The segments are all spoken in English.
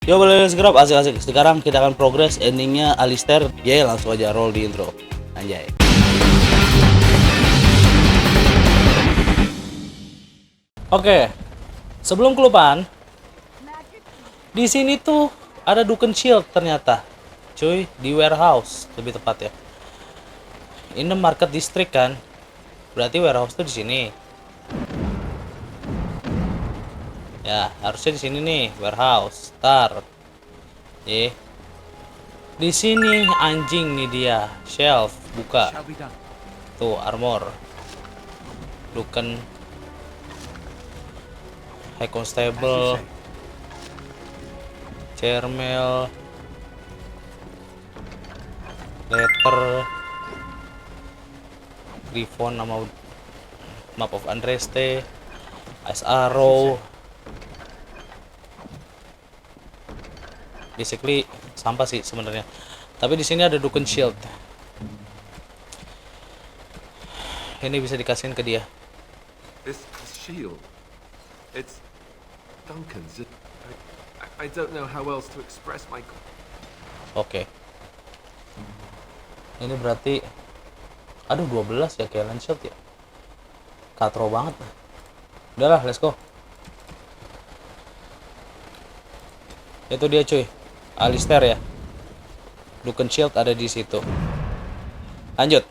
Yo, boleh Asegrap, asik-asik. Sekarang kita akan progress endingnya Alistair. Ya, langsung aja roll di intro. Anjay. Oke, sebelum kelupaan, di sini tuh ada Duken Shield ternyata, cuy, di warehouse lebih tepat ya. Ini market district kan, berarti warehouse tuh di sini. Ya, harusnya di sini nih, warehouse. Start. Di sini anjing nih dia, shelf buka. Tuh armor. Duken High Constable, Chairmail, Letter, Griffon nama Map of Andreste, Ice Arrow. Basically sampah sih sebenarnya. Tapi di sini ada Duken Shield. Ini bisa dikasihin ke dia. This shield, it's Duncan's. I don't know how else to express my. Oke. Ini berarti aduh 12 ya kayak Land Shield ya. Katro banget. Udahlah, let's go. Itu dia cuy. Alistair ya. Duken Shield ada di situ. Lanjut.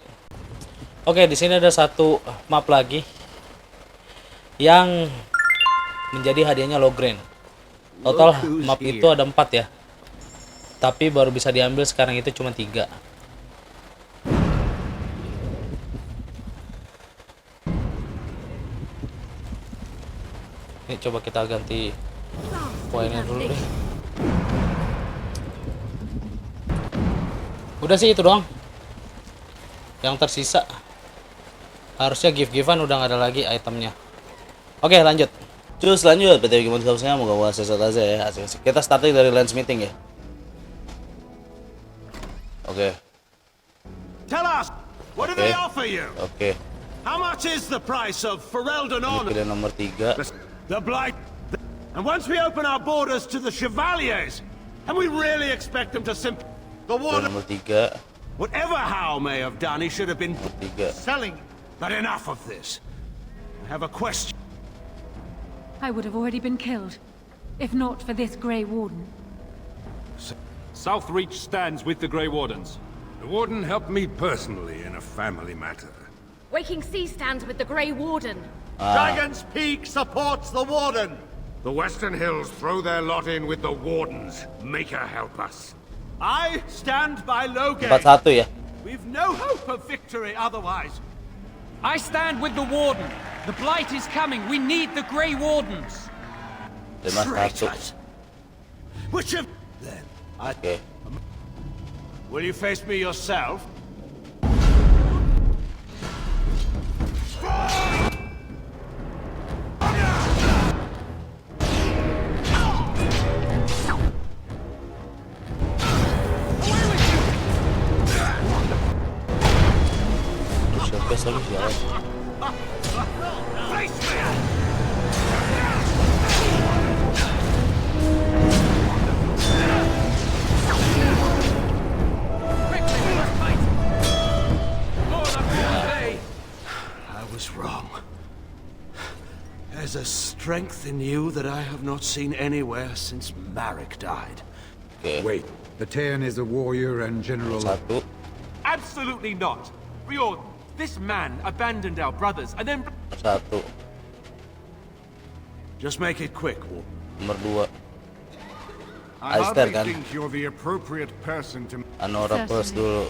Oke, di sini ada satu map lagi yang menjadi hadiahnya Loghain. Total map itu ada 4 ya. Tapi baru bisa diambil sekarang itu cuma 3. Ini coba kita ganti poinnya dulu deh. Udah sih itu doang. Yang tersisa harusnya gift-giftan udah nggak ada lagi itemnya. Oke, lanjut. Terus lanjut, BTW gimana kabarnya? Moga-moga sehat aja ya. Asik-asik. Kita starting dari Landsmeet ya. Oke. Tell us, what do they offer you? Oke. How much is the price of Ferelden Ini honor? pilihan nomor 3. The blight. And once we open our borders to the Chevaliers, and we really expect them to the Pilihan water. nomor 3. Whatever Howe may have done, he should have been 3. selling. But enough of this. I have a question. I would have already been killed, if not for this Grey Warden. Southreach stands with the Grey Wardens. The Warden helped me personally in a family matter. Waking Sea stands with the Grey Warden. Dragon's Peak supports the Warden. The Western Hills throw their lot in with the Wardens. Make her help us. I stand by Loghain. 4-1 ya. We've no hope of victory otherwise. I stand with the Warden. The Blight is coming. We need the Grey Wardens. 5-1. Traitors. Which of then? Oke. Will you face me yourself? Terus lagi jalan. Face me! I was wrong. There's a strength in you that I have not seen anywhere since Marek died. Oke. Wait, the Tean is a warrior and general. 1. Absolutely not. Riordan, this man abandoned our brothers and then... 1. Just make it quick, Warden. Nomor 2. I Alistair hardly kan. think you're the appropriate person to. Anora plus dulu.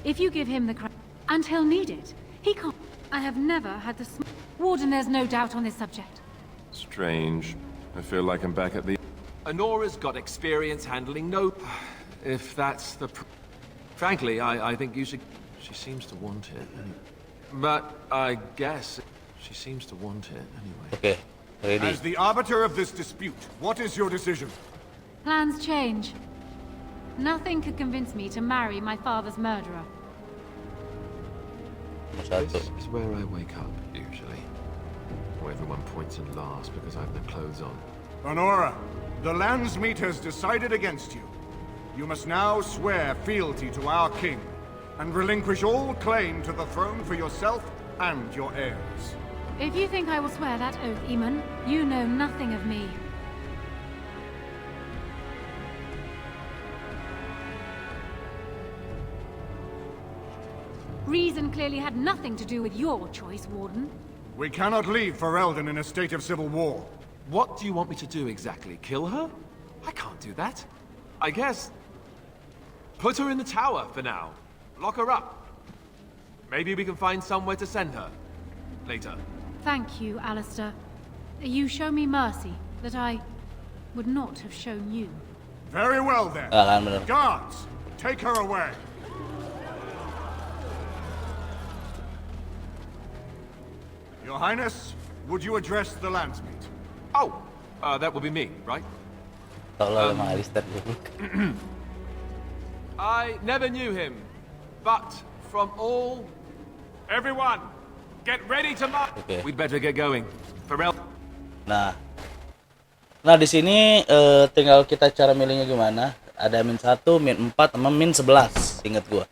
If you give him the crown, and he'll need it, he can't. I have never had the Warden, there's no doubt on this subject. Strange. I feel like I'm back at the. Honora's got experience handling no... If that's the... Frankly, I think you should... She seems to want it. But I guess she seems to want it anyway. Oke. Ready. As the arbiter of this dispute, what is your decision? Plans change. Nothing could convince me to marry my father's murderer. Nomor 1. This is where I wake up, usually. Where everyone points and laughs because I have no clothes on. Honora, The Landsmeet has decided against you. You must now swear fealty to our king, and relinquish all claim to the throne for yourself and your heirs. If you think I will swear that oath, Eamon, you know nothing of me. Reason clearly had nothing to do with your choice, Warden. We cannot leave Ferelden in a state of civil war. What do you want me to do exactly? Kill her? I can't do that. I guess... put her in the tower for now. Lock her up. Maybe we can find somewhere to send her. Later. Thank you, Alistair. You show me mercy that I would not have shown you. Very well then. Bener. Guards, take her away. Your Highness, would you address the Landsmeet? Oh, that would be me, right? Tolol sama Alistair dulu. I never knew him, but from all... Everyone, get ready to march. Okay. We'd better get going. Pharrell. Nah di sini tinggal kita cara milihnya gimana. Ada min 1, min 4, sama min 11. Ingat gua.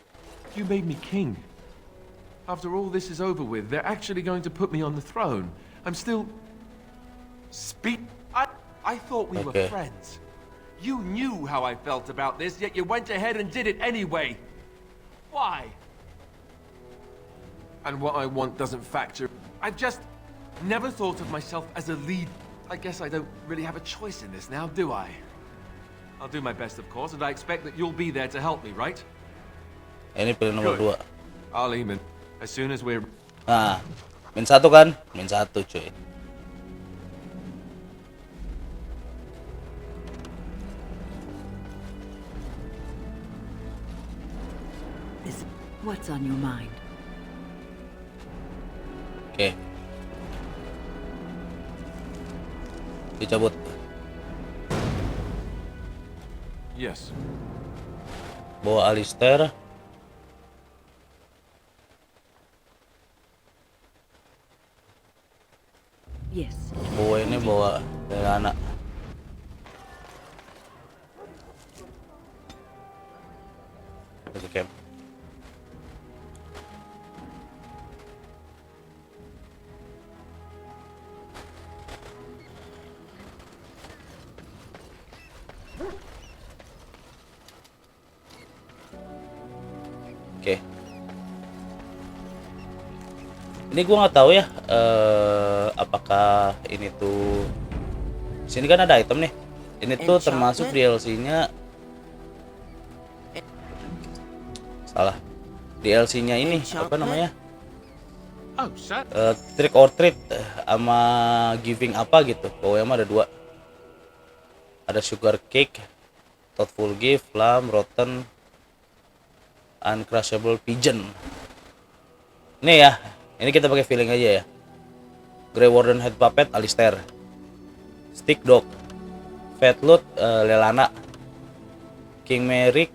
You made me king. After all this is over with, they're actually going to put me on the throne. I'm still... I thought we were friends. You knew how I felt about this, yet you went ahead and did it anyway. Why? And what I want doesn't factor. I've just never thought of myself as a lead. I guess I don't really have a choice in this now, do I? I'll do my best, of course, and I expect that you'll be there to help me, right? Ini pilih nomor 2. I'll aim it as soon as we're... Nah, min 1 kan? Min 1 cuy. What's on your mind? Oke. Dicabut. Yes. Bawa Alistair. Yes. Bawa ini bawa anak. Oke, camp. Oke. Ini gua nggak tahu ya, apakah ini tuh sini kan ada item nih. Ini tuh termasuk DLC-nya. Salah. DLC-nya ini apa namanya? Trick or treat sama giving apa gitu. Pokoknya mah ada 2. Ada sugar cake, thoughtful gift, plum, rotten, uncrushable pigeon. Ini ya, ini kita pakai feeling aja ya. Grey Warden head puppet Alistair, stick dog, fat loot Lelana, King Merrick,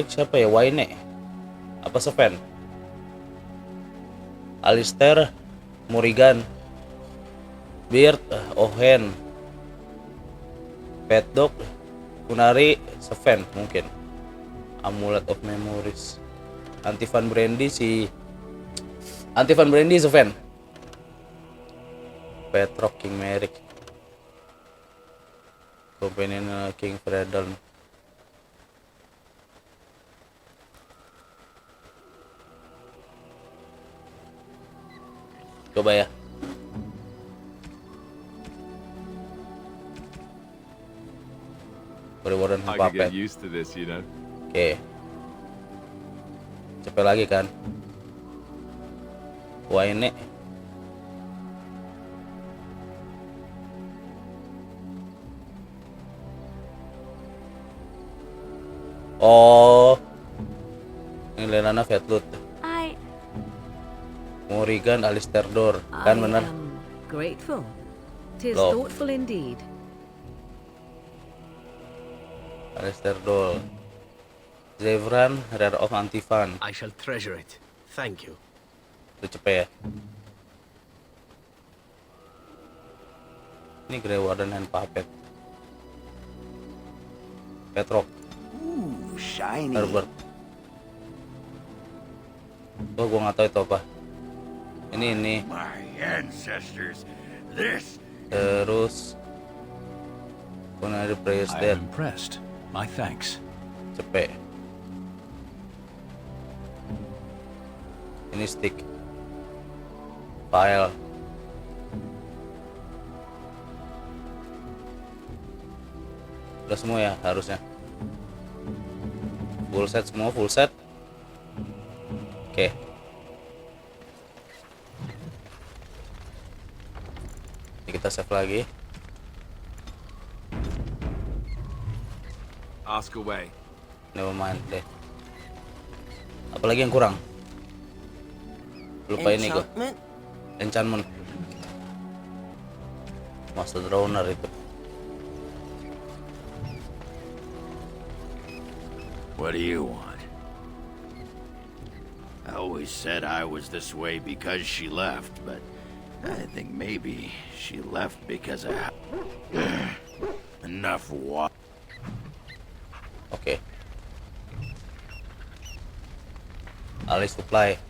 siapa ya? Wayne apa Seven? Alistair, Morrigan, Beard, Loghain, Pet Dog, Kunari, Seven mungkin. Amulet of Memories, Anti-Fan Brandy Seven, Petrock, King Merrick, Companion King Fredel. Coba ya. Grey Warden puppet. Oke. Cepet lagi kan. Wah ini. Oh. Ini Lelana Fatloot. Morrigan, Alistair Door. Kan bener? Grateful. 'Tis thoughtful indeed. Alistair Door. Zevran, Rare of Anti-Fan. I shall treasure it. Thank you. Udah cepet ya. Ini Grey Warden and Puppet. Petrok. Ooh, shiny. Herbert. Oh, gua nggak tahu itu apa. Ini. My ancestors. This. Terus. When the prayers dead. I'm impressed. My thanks. Cepet. Ini stick. File. Udah semua ya harusnya. Full set semua, full set. Oke. Ini kita save lagi. Ask away. Never mind deh. Apalagi yang kurang? Lupa ini kok. Enchantment. Master Drowner itu. What do you want? I always said I was this way because she left, but I think maybe she left because of enough water. Oke. Alih supply.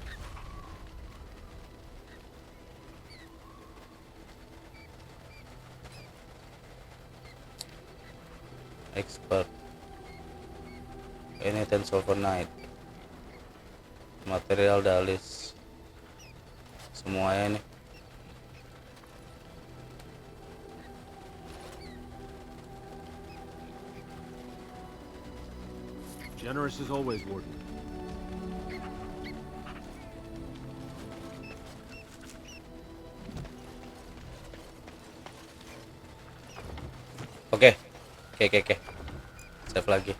Expert. Ini Tensolver Night. Material dalis. Semuanya nih. Generous as always, Warden. Oke. Save lagi.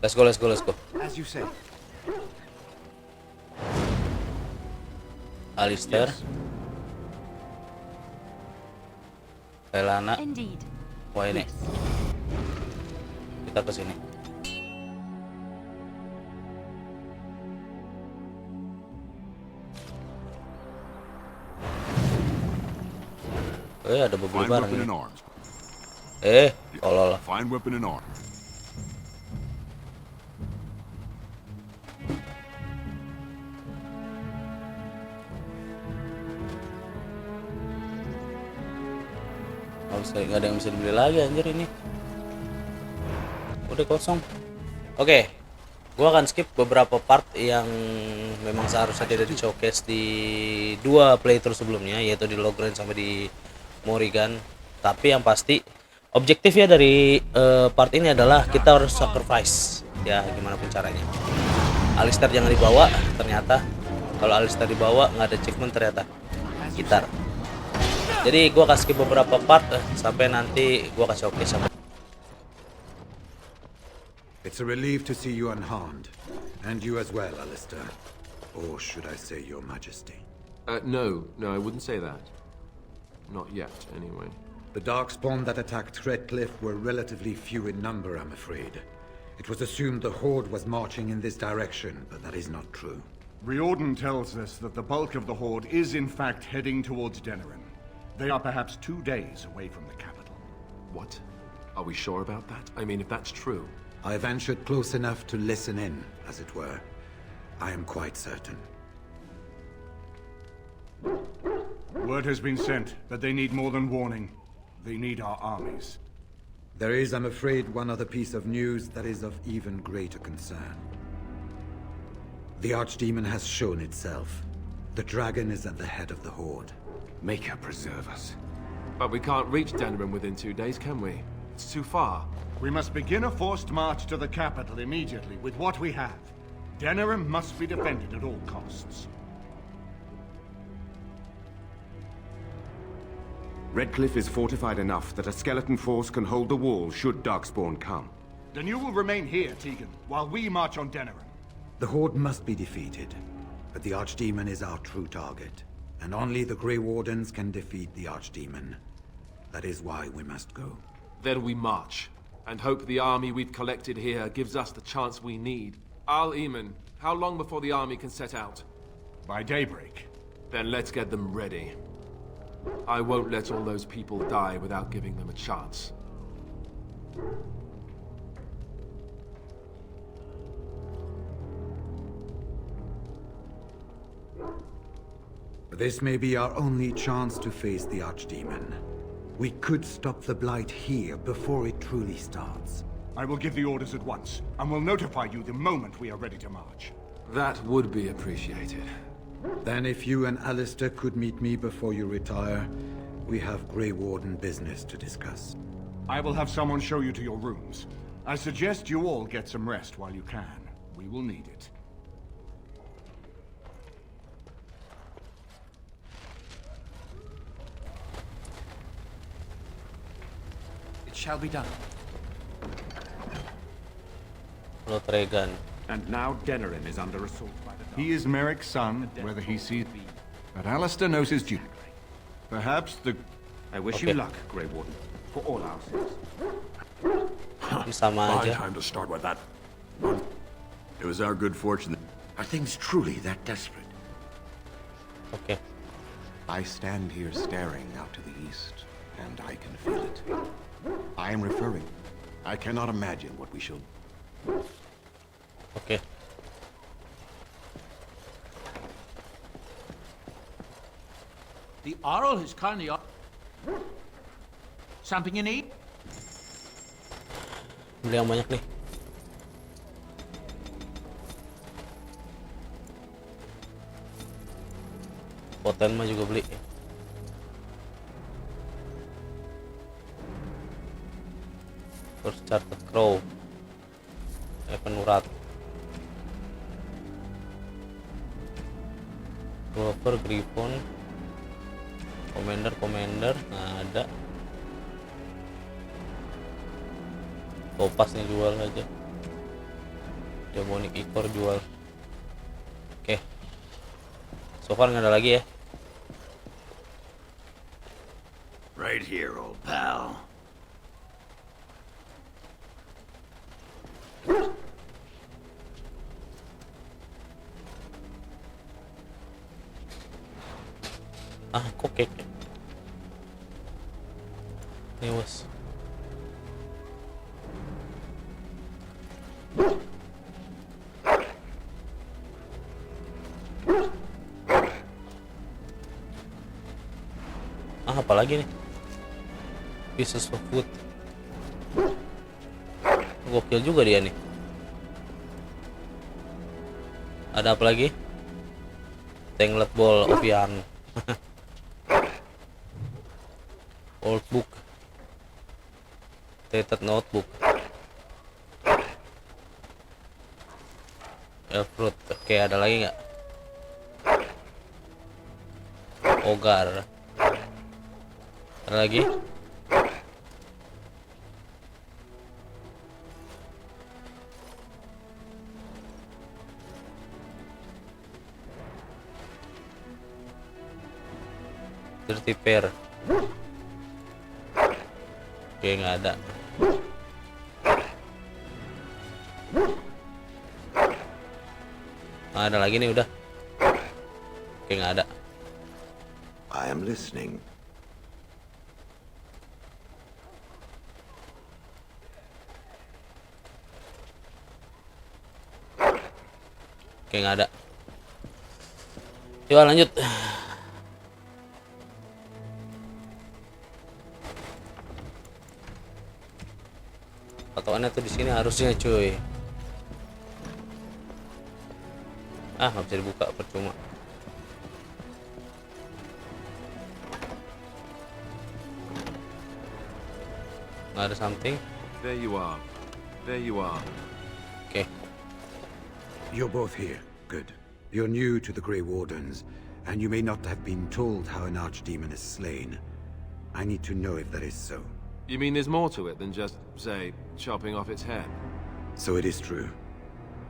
Let's go. As you say. Alistair. Helana. Indeed. Wah ini. Kita ke sini. Ada beberapa barang ini. Tolol. Fine weapon and arms. Nggak ada yang bisa dibeli lagi anjir ini. Udah kosong. Oke. Gua akan skip beberapa part yang memang seharusnya tidak di showcase di dua playthrough sebelumnya, yaitu di Loghain sampai di Morrigan. Tapi yang pasti objektifnya dari part ini adalah kita harus sacrifice ya, gimana pun caranya. Alistair jangan dibawa, ternyata kalau Alistair dibawa nggak ada achievement ternyata. Gitar. Jadi gua akan skip beberapa part sampai nanti gua akan showcase sama. It's a relief to see you unharmed, and you as well, Alistair. Or should I say, Your Majesty? No, I wouldn't say that. Not yet, anyway. The Darkspawn that attacked Redcliffe were relatively few in number, I'm afraid. It was assumed the Horde was marching in this direction, but that is not true. Riordan tells us that the bulk of the Horde is in fact heading towards Denerim. They are perhaps 2 days away from the capital. What? Are we sure about that? I mean, if that's true... I ventured close enough to listen in, as it were. I am quite certain. Word has been sent that they need more than warning. They need our armies. There is, I'm afraid, one other piece of news that is of even greater concern. The Archdemon has shown itself. The dragon is at the head of the Horde. Make her preserve us. But we can't reach Denerim within 2 days, can we? It's too far. We must begin a forced march to the capital immediately with what we have. Denerim must be defended at all costs. Redcliffe is fortified enough that a skeleton force can hold the wall should Darkspawn come. Then you will remain here, Tegrin, while we march on Denerim. The Horde must be defeated, but the Archdemon is our true target, and only the Grey Wardens can defeat the Archdemon. That is why we must go. Then we march, and hope the army we've collected here gives us the chance we need. Al-Eamon, How long before the army can set out? By daybreak. Then let's get them ready. I won't let all those people die without giving them a chance. This may be our only chance to face the Archdemon. We could stop the Blight here before it truly starts. I will give the orders at once, and will notify you the moment we are ready to march. That would be appreciated. Then if you and Alistair could meet me before you retire, we have Grey Warden business to discuss. I will have someone show you to your rooms. I suggest you all get some rest while you can. We will need it. It shall be done. Tregan. And now Denerim is under assault by the... He is Merrick's son, whether he sees... But Alistair knows his duty. Perhaps the... I wish you luck, Grey Warden, for all our sakes. Sama Fine aja. time to start with that. It was our good fortune that... Are things truly that desperate? Oke. I stand here staring out to the east, and I can feel it. I am referring. I cannot imagine what we shall... Oke. The Arl has kindly... Something you need? Beli yang banyak nih. Poten mah juga beli. Terus Charted Crow. Penurat. Rover, Griffon. Commander, nggak ada. Topas nih jual aja. Demonic Icor jual. Oke. So far nggak ada lagi ya. Right here, old pal. Kokek. Nih was. Apalagi nih? Pieces of wood. Gokil juga dia nih. Ada apa lagi? Tangled Ball of Yarn. Old book. Dated notebook. Elfruit. Oke, ada lagi nggak? Ogar. Ada lagi? Dirty Pair. Oke, nggak ada. Ada lagi nih udah. Oke, nggak ada. I am listening. Oke, nggak ada. Yuk lanjut. Patokannya tuh di sini harusnya, cuy. Nggak bisa dibuka, percuma. Nggak ada something. There you are. There you are. Okay. You're both here. Good. You're new to the Grey Wardens, and you may not have been told how an archdemon is slain. I need to know if that is so. You mean there's more to it than just, say, chopping off its head? So it is true.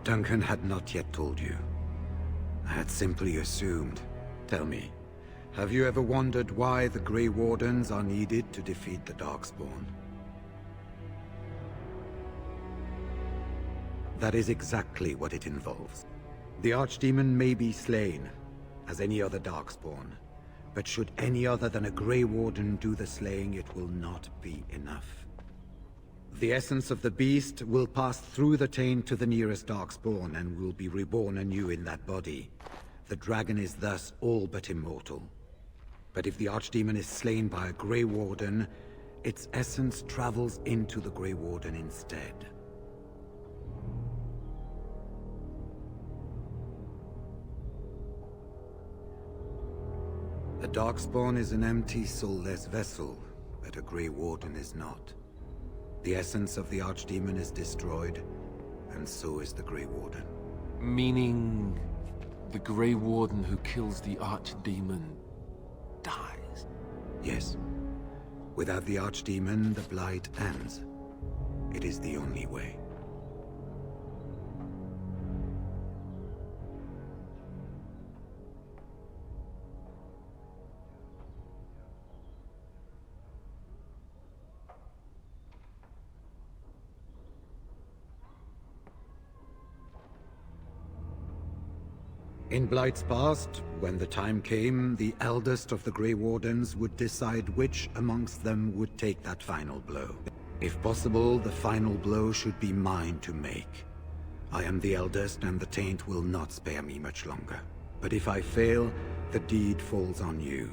Duncan had not yet told you. I had simply assumed. Tell me, have you ever wondered why the Grey Wardens are needed to defeat the Darkspawn? That is exactly what it involves. The Archdemon may be slain, as any other Darkspawn. But should any other than a Grey Warden do the slaying, it will not be enough. The essence of the beast will pass through the taint to the nearest Darkspawn and will be reborn anew in that body. The dragon is thus all but immortal. But if the Archdemon is slain by a Grey Warden, its essence travels into the Grey Warden instead. A Darkspawn is an empty, soulless vessel, but a Grey Warden is not. The essence of the Archdemon is destroyed, and so is the Grey Warden. Meaning the Grey Warden who kills the Archdemon dies? Yes. Without the Archdemon, the Blight ends. It is the only way. In Blight's past, when the time came, the eldest of the Grey Wardens would decide which amongst them would take that final blow. If possible, the final blow should be mine to make. I am the eldest, and the taint will not spare me much longer. But if I fail, the deed falls on you.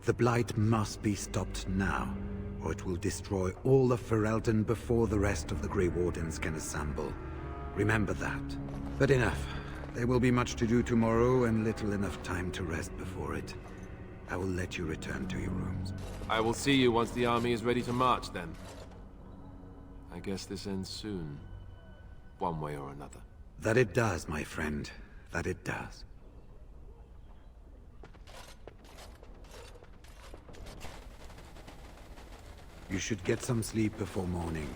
The Blight must be stopped now, or it will destroy all of Ferelden before the rest of the Grey Wardens can assemble. Remember that. But enough. There will be much to do tomorrow, and little enough time to rest before it. I will let you return to your rooms. I will see you once the army is ready to march, then. I guess this ends soon. One way or another. That it does, my friend. That it does. You should get some sleep before morning.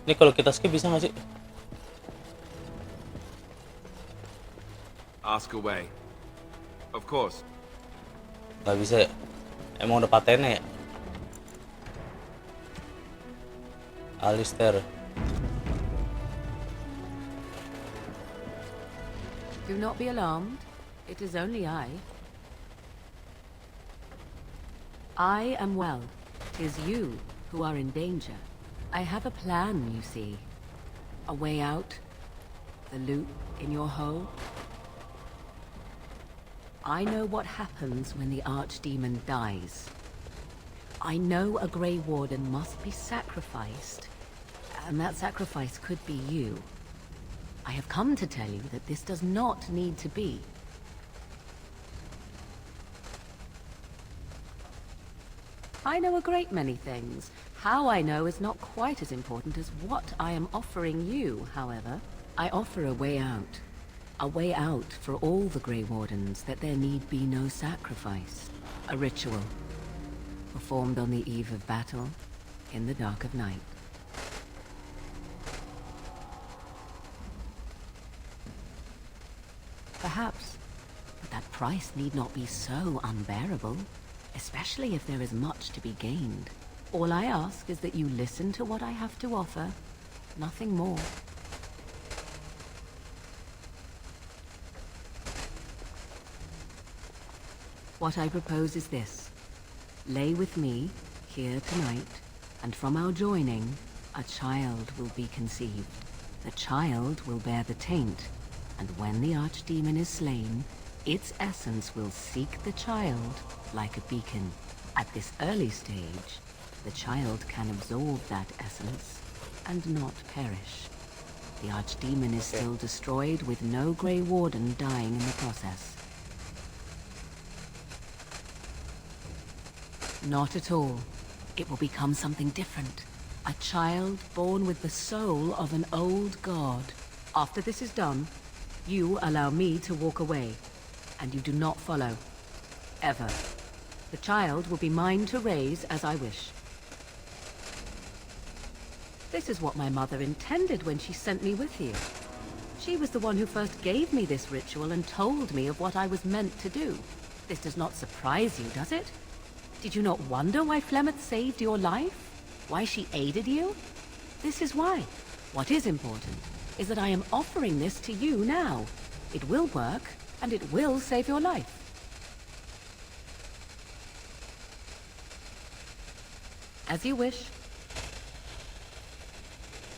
Ini kalau kita skip bisa nggak sih? Ask away. Of course. Nggak bisa ya? Emang udah patennya ya? Alistair. Do not be alarmed. It is only I. I am well. 'Tis you who are in danger. I have a plan, you see. A way out. The loop in your hole. I know what happens when the Archdemon dies. I know a Grey Warden must be sacrificed, and that sacrifice could be you. I have come to tell you that this does not need to be. I know a great many things. How I know is not quite as important as what I am offering you, however. I offer a way out. A way out for all the Grey Wardens, that there need be no sacrifice. A ritual, performed on the eve of battle, in the dark of night. Perhaps, but that price need not be so unbearable, especially if there is much to be gained. All I ask is that you listen to what I have to offer, nothing more. What I propose is this. Lay with me, here tonight, and from our joining, a child will be conceived. The child will bear the taint, and when the Archdemon is slain, its essence will seek the child like a beacon. At this early stage, the child can absorb that essence and not perish. The Archdemon is still destroyed with no Grey Warden dying in the process. Not at all. It will become something different. A child born with the soul of an old god. After this is done, you allow me to walk away, and you do not follow. Ever. The child will be mine to raise as I wish. This is what my mother intended when she sent me with you. She was the one who first gave me this ritual and told me of what I was meant to do. This does not surprise you, does it? Did you not wonder why Flemeth saved your life? Why she aided you? This is why. What is important? is that I am offering this to you now. It will work, and it will save your life. As you wish.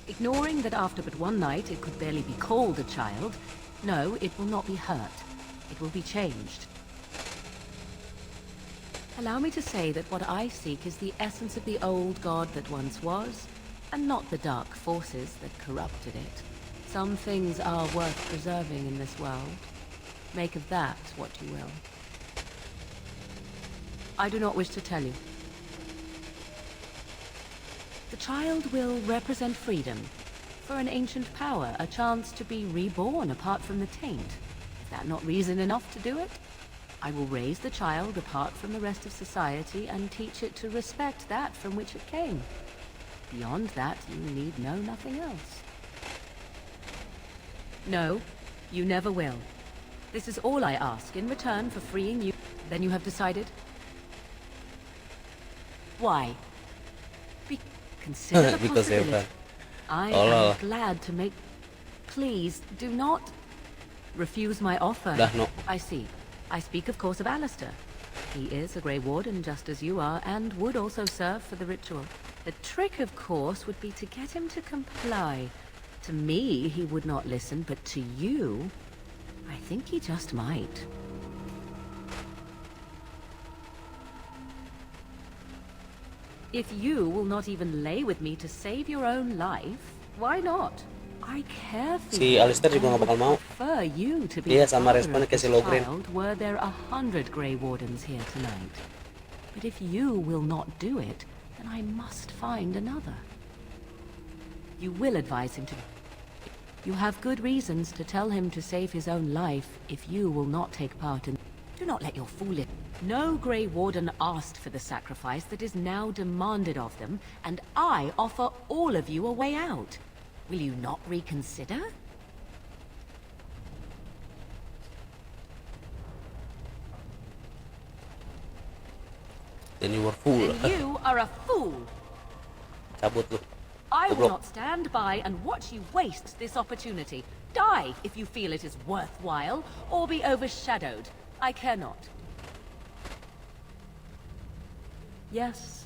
Ignoring that after but one night it could barely be called a child, no, it will not be hurt. It will be changed. Allow me to say that what I seek is the essence of the old god that once was, and not the dark forces that corrupted it. Some things are worth preserving in this world. Make of that what you will. I do not wish to tell you. The child will represent freedom. For an ancient power, a chance to be reborn apart from the taint. Is that not reason enough to do it? I will raise the child apart from the rest of society and teach it to respect that from which it came. Beyond that, you need know nothing else. No, you never will. This is all I ask in return for freeing you. Then you have decided? Why? Consider the possibility. I am glad to make... Please, do not refuse my offer. No. I see. I speak, of course, of Alistair. He is a Grey Warden, just as you are, and would also serve for the ritual. The trick, of course, would be to get him to comply. To me, he would not listen, but to you, I think he just might. If you will not even lay with me to save your own life, why not? I care for si Alistair juga nggak bakal mau. You to be Dia sama responnya kayak si Loghain. Were there 100 Grey Wardens here tonight? But if you will not do it, then I must find another. You will advise him to... You have good reasons to tell him to save his own life if you will not take part in... Do not let your fool in. No Grey Warden asked for the sacrifice that is now demanded of them, and I offer all of you a way out. Will you not reconsider? Then you are a fool. Then you are a fool. Cabut lu. I will not stand by and watch you waste this opportunity. Die if you feel it is worthwhile, or be overshadowed. I care not. Yes,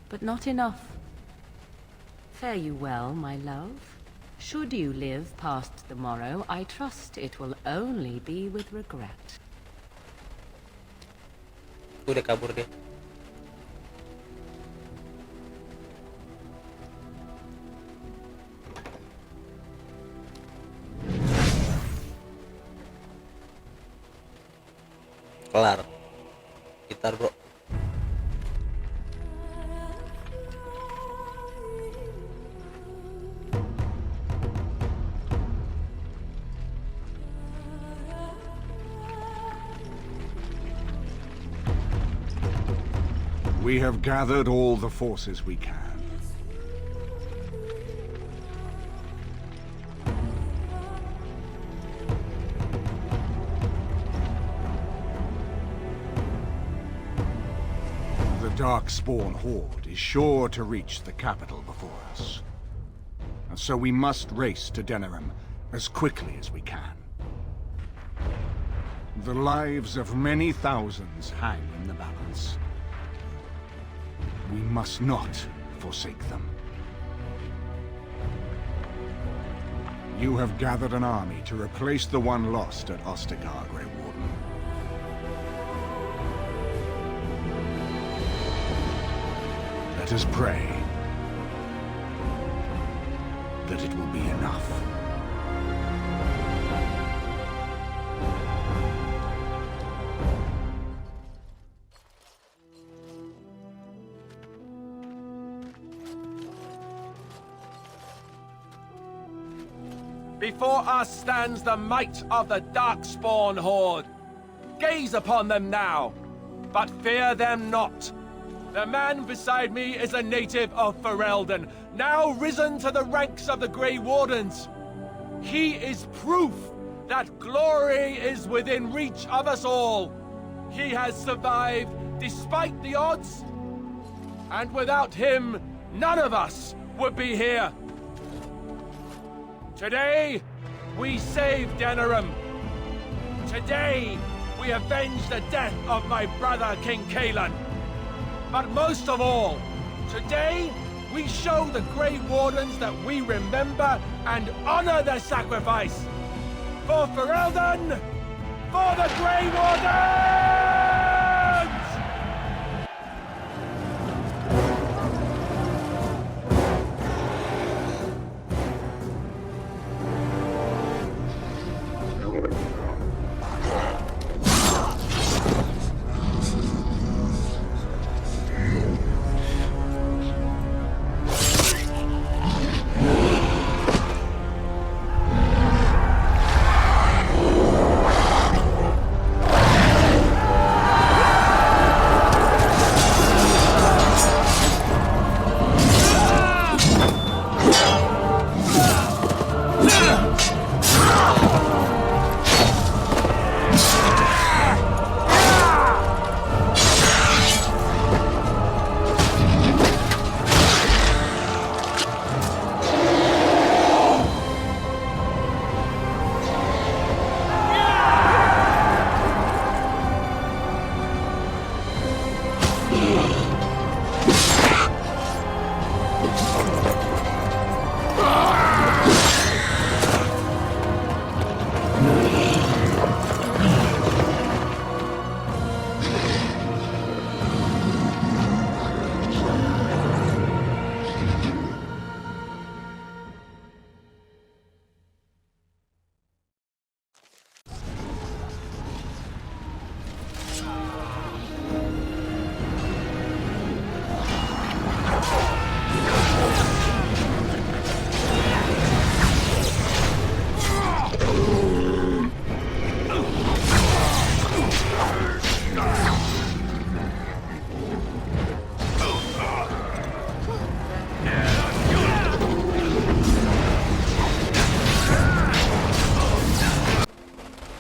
but not enough. Fare you well, my love. Should you live past the morrow, I trust it will only be with regret. Udah kabur dia. Kelar. Gitar, bro. We have gathered all the forces we can. The Darkspawn Horde is sure to reach the capital before us. And so we must race to Denerim as quickly as we can. The lives of many thousands hang in the balance. We must not forsake them. You have gathered an army to replace the one lost at Ostagar, Grey Warden. Let us pray that it will be enough. Before us stands the might of the Darkspawn Horde. Gaze upon them now, but fear them not. The man beside me is a native of Ferelden, now risen to the ranks of the Grey Wardens. He is proof that glory is within reach of us all. He has survived despite the odds, and without him, none of us would be here. Today, we save Denerim. Today, we avenge the death of my brother, King Canon. But most of all, today, we show the Grey Wardens that we remember and honor their sacrifice. For Ferelden, for the Grey Wardens!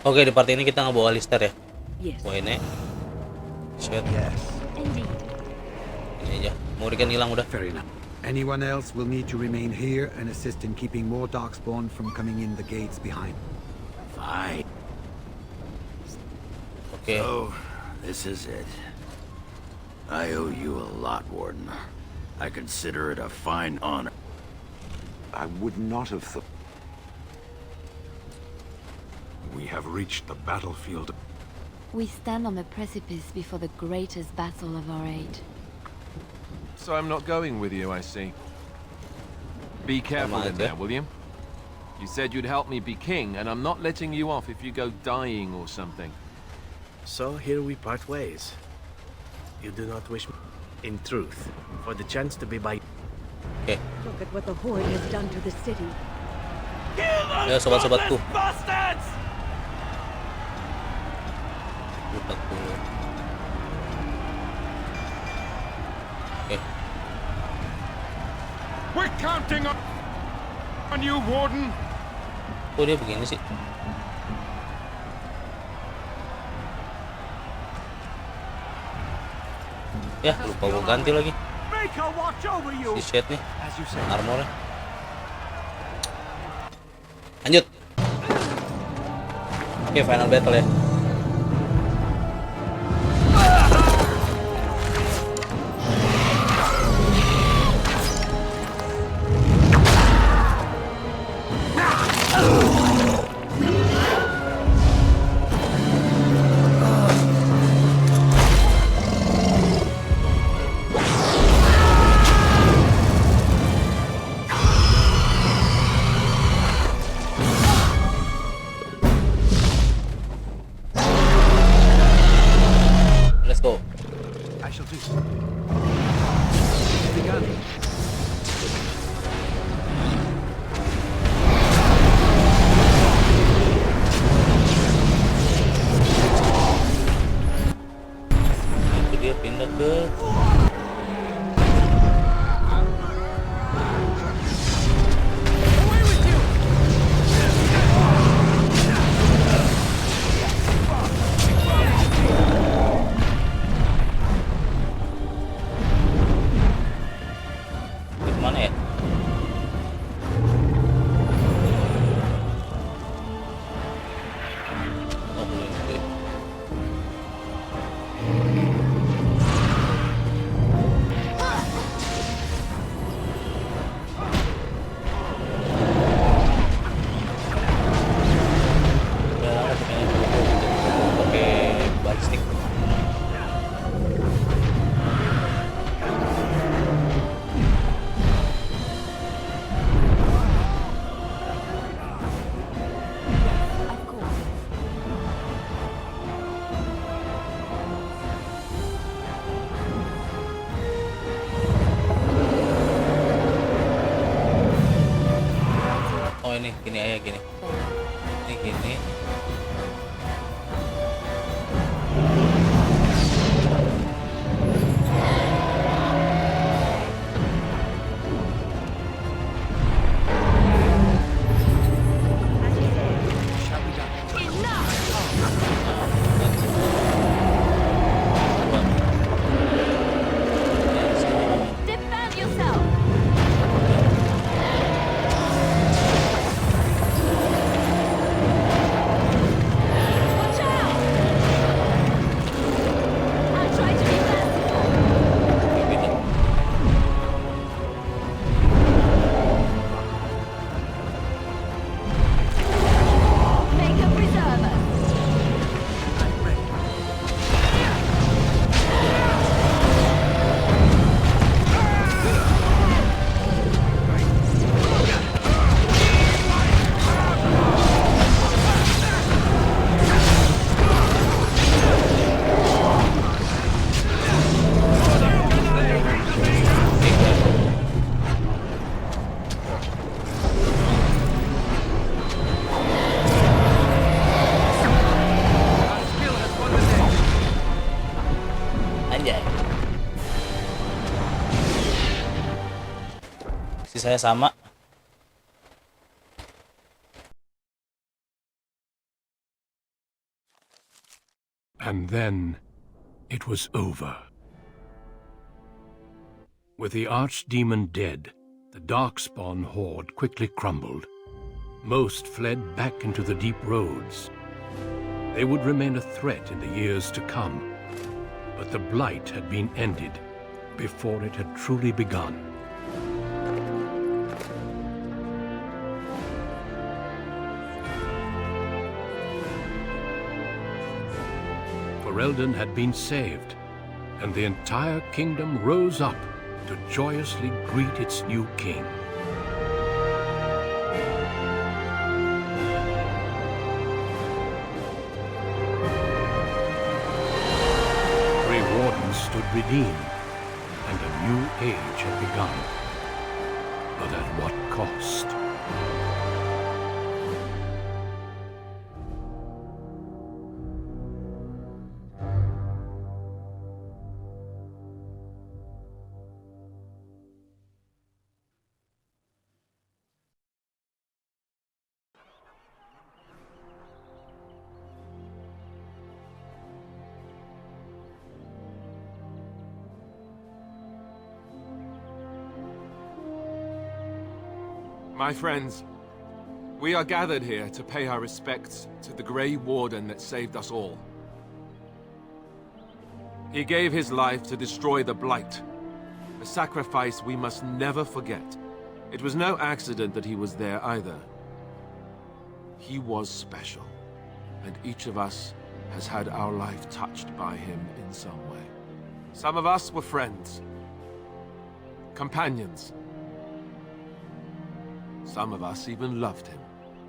Oke, di part ini kita ngebawa Alistair ya. Yes. Wah ini. Shit. Ini aja. Mau ikan hilang udah. Fair enough. Anyone else will need to remain here and assist in keeping more darkspawn from coming in the gates behind. Fine. Okay. So, this is it. I owe you a lot, Warden. I consider it a fine honor. I would not have thought. We have reached the battlefield. We stand on the precipice before the greatest battle of our age. So I'm not going with you, I see. Be careful in there, will you? You said you'd help me be king, and I'm not letting you off if you go dying or something. So here we part ways. You do not wish me, in truth, for the chance to be by... Okay. Look at what the Horde has done to the city. Ya sobat-sobatku. Oke. We're counting on you, Warden. Oh dia begini sih. Ya lupa gue ganti lagi. Si shade nih, armornya. Lanjut. Oke, final battle ya. gini aja gini. Ini gini. Saya sama. And then it was over. With the archdemon dead, the darkspawn horde quickly crumbled. Most fled back into the deep roads. They would remain a threat in the years to come, but the blight had been ended before it had truly begun. Ferelden had been saved, and the entire kingdom rose up to joyously greet its new king. Grey Warden stood redeemed, and a new age had begun. But at what cost? My friends, we are gathered here to pay our respects to the Grey Warden that saved us all. He gave his life to destroy the Blight, a sacrifice we must never forget. It was no accident that he was there either. He was special, and each of us has had our life touched by him in some way. Some of us were friends, companions. Some of us even loved him.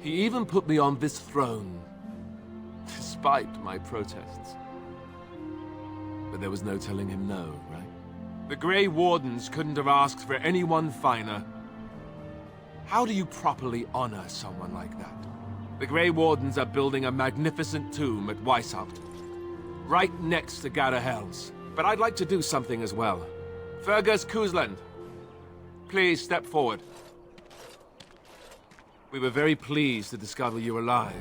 He even put me on this throne, despite my protests. But there was no telling him no, right? The Grey Wardens couldn't have asked for anyone finer. How do you properly honor someone like that? The Grey Wardens are building a magnificent tomb at Weishaupt, right next to Garahels. But I'd like to do something as well. Fergus Kuzland, please step forward. We were very pleased to discover you alive.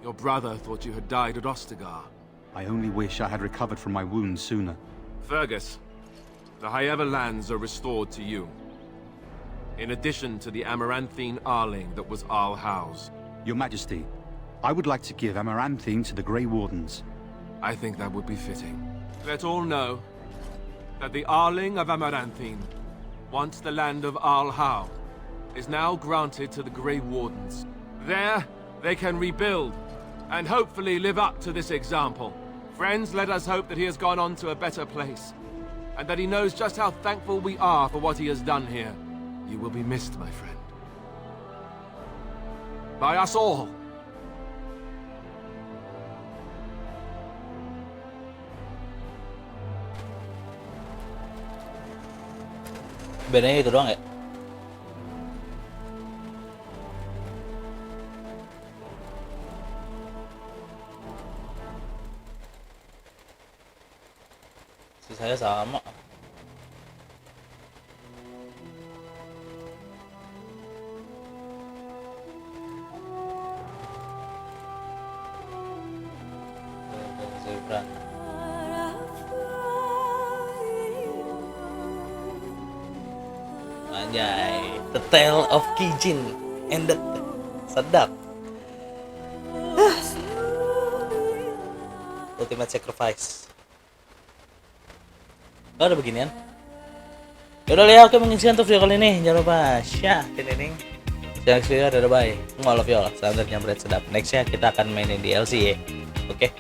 Your brother thought you had died at Ostagar. I only wish I had recovered from my wounds sooner. Fergus, the Highever lands are restored to you, in addition to the Amaranthine Arling that was Arl House. Your Majesty, I would like to give Amaranthine to the Grey Wardens. I think that would be fitting. Let all know that the Arling of Amaranthine, once the land of Arl Howe, is now granted to the Grey Wardens. There, they can rebuild, and hopefully live up to this example. Friends, let us hope that he has gone on to a better place, and that he knows just how thankful we are for what he has done here. You will be missed, my friend. By us all. Bedanya itu doang ya? Saya sama. Anjay, The Tale of Kijin ended. Sedap. Ultimate Sacrifice. Oh, ada beginian. Yaudah ya, oke mungkin sekian untuk video kali ini. Jangan lupa share, tining. Next video, dadah bye. Love you all. Selanjutnya berat sedap. Nextnya kita akan mainin DLC ya. Oke.